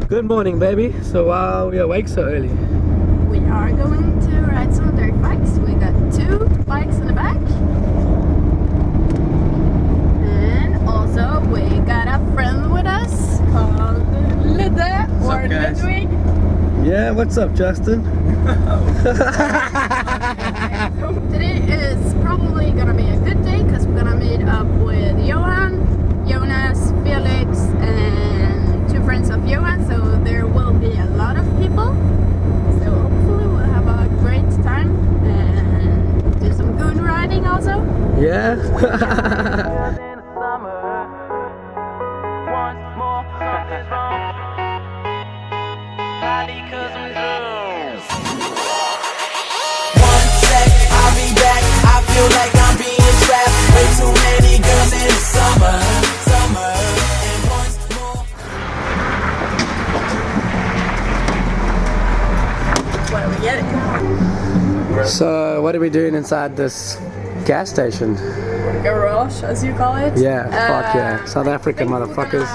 Good morning, baby. So why are we awake so early? We are going to ride some dirt bikes. We got 2 bikes in the back. And also we got a friend with us called Lidde or Ludwig. Yeah, what's up, Justin? Today is probably gonna be a good day because we're gonna meet up with Johan, Jonas, Felix, and 2 friends of Johan. So there will be a lot of people. So hopefully we'll have a great time and do some good riding also. Yeah. Feel like I'm being trapped. Way too many girls in the summer, and once more. What are we getting? So what are we doing inside this gas station? Garage, as you call it. Yeah, fuck yeah. South African motherfuckers.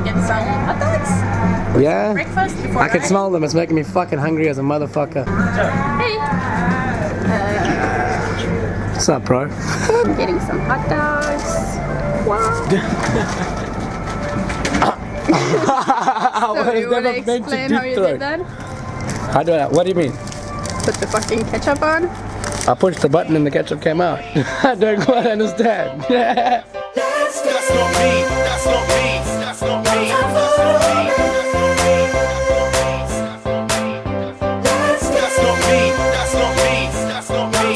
Get some hot dogs. Yeah. Breakfast before I can riding. smell them. It's making me fucking hungry as a motherfucker. Hey. What's up, bro? Getting some hot dogs. Wow. So you want to explain how you did that? How do I? What do you mean? Put the fucking ketchup on? I pushed the button and the ketchup came out. I don't quite understand. That's not me. That's not me. That's not me. That's not me. That's not me. That's not me.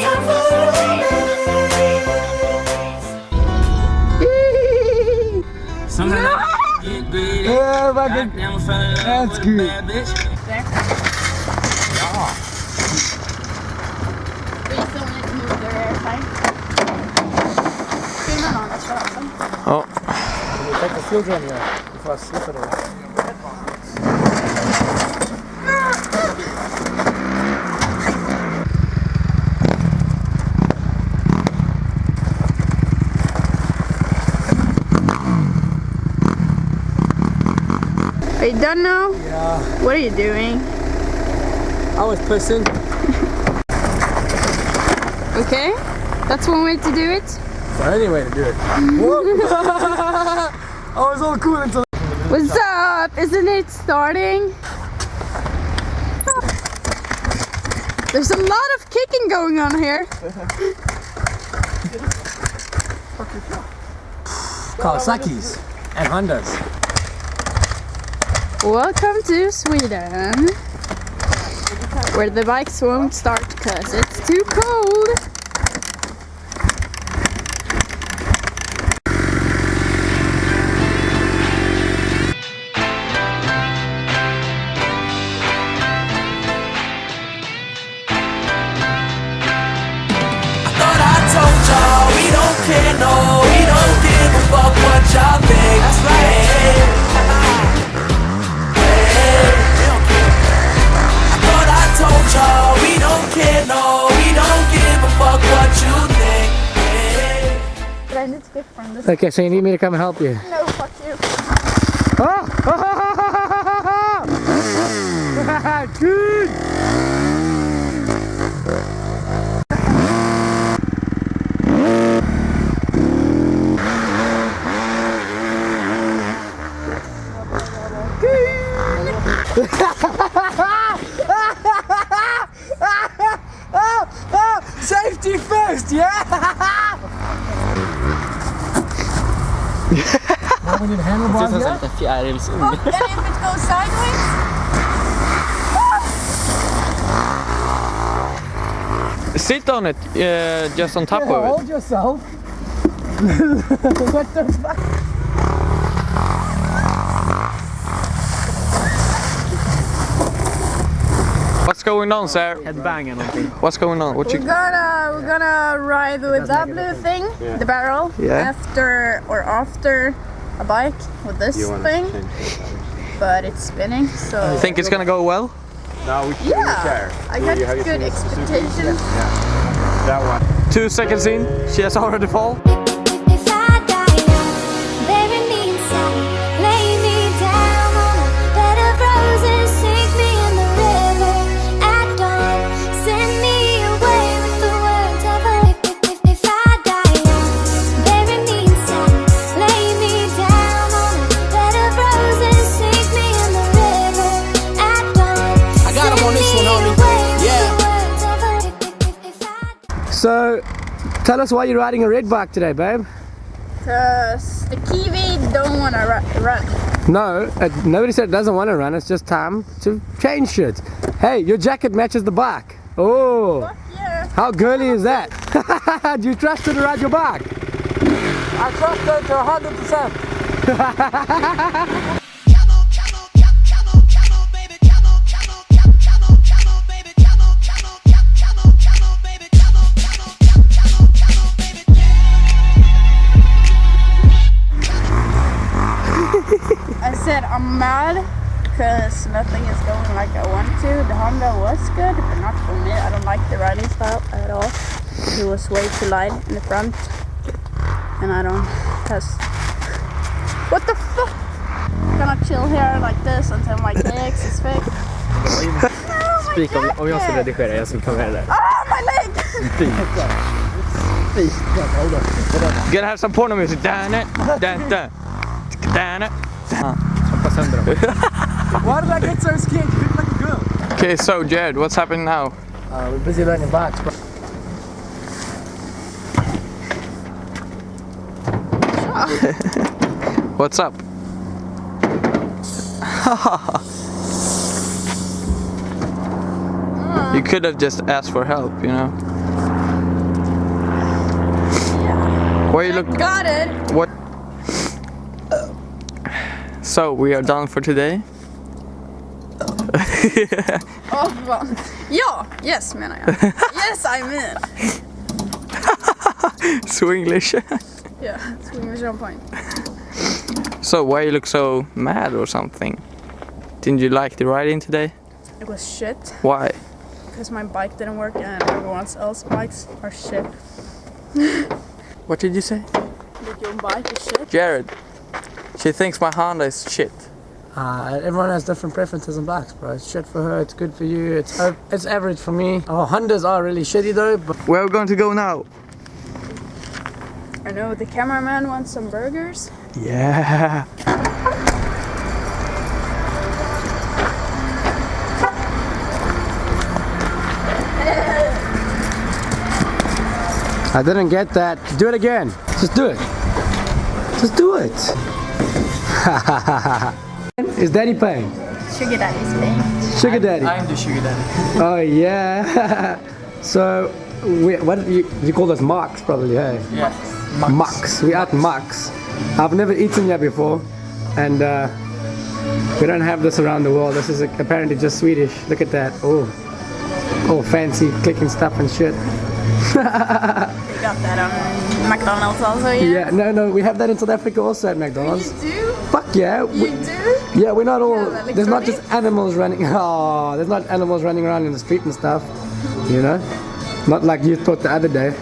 Sometimes get greedy. Yeah, fucking. That's good. There. Please don't let move their airtime. Filmen on, that's awesome. Oh. Take the filter on here before I slip it all. Are you done now? Yeah. What are you doing? I was pissing. Okay, that's one way to do it. The only way to do it. I was all cool until. What's up? Isn't it starting? There's a lot of kicking going on here. Kawasaki's and Hondas. Welcome to Sweden, where the bikes won't start because it's too cold. Thought I told y'all we don't care, no, we don't give a fuck what y'all think. That's right. I thought I told y'all we don't care, no, we don't give a fuck what you think. But I need to get from this. Okay, so you need me to come and help you? No, fuck you. Oh! Good! Safety first, yeah? We need handlebars, yeah? Fuck, and if it goes sideways? Sit on it, just on top of it. Hold yourself. What the fuck? What's going on, sir? Headbang eller någonting. What's going on? What you? We're gonna ride with that blue thing, the barrel, Yeah. after a bike with this thing. But it's spinning, so Think it's gonna go well? No, yeah, I got good expectations. That one. 2 seconds in, she has already fall. If I die young, bury me inside, lay me down on a bed of Tell us why you're riding a red bike today, babe. Cause the Kiwi don't wanna run. No, nobody said it doesn't want to run. It's just time to change shit. Hey, your jacket matches the bike. Oh, Fuck yeah. how girly is that? Do you trust her to ride your bike? I trust her to 100%. I said I'm mad because nothing is going like I want to. The Honda was good, but not for me. I don't like the riding style at all. It was way too light in the front, and I don't. Cause what the fuck? I'm gonna chill here like this until my legs is fixed. Spik om jag ska redigera, jag ska komma med där. Ah, my leg! Gonna have some porno music. Damn it. Hoppa sönder dem. Why did I get so scared? You look like a girl. Okay, so Jared, what's happening now? We're busy learning bikes, bro. What's up? You could have just asked for help, you know. Why you look? Got it! What? So we are done for today. Oh, well. Ja, yes menar jag. Yes, I mean. Swinglish. Yeah, Swedish on point. So why you look so mad or something? Didn't you like the riding today? It was shit Why? because my bike didn't work and everyone else's bikes are shit. What did you say? Did your bike is shit? Jared, she thinks my Honda is shit. Everyone has different preferences on bikes, bro. It's shit for her, it's good for you, it's average for me. Oh, Hondas are really shitty though, but Where are we going to go now? I know the cameraman wants some burgers. Yeah. I didn't get that. Do it again. Just do it. Just do it. Is daddy paying? Sugar daddy's paying. Sugar daddy. I'm the sugar daddy. Oh yeah. So what do you call this? Marks probably, hey? Yeah. Max. We at Max. I've never eaten here before, and we don't have this around the world. This is apparently just Swedish. Look at that. Oh, fancy clicking stuff and shit. You got that on McDonald's also, yeah? Yeah, no, we have that in South Africa also at McDonald's. You do? Fuck yeah. You do? Yeah, we're not all. Yeah, There's not just animals running. Oh, there's not animals running around in the street and stuff. You know, not like you thought the other day.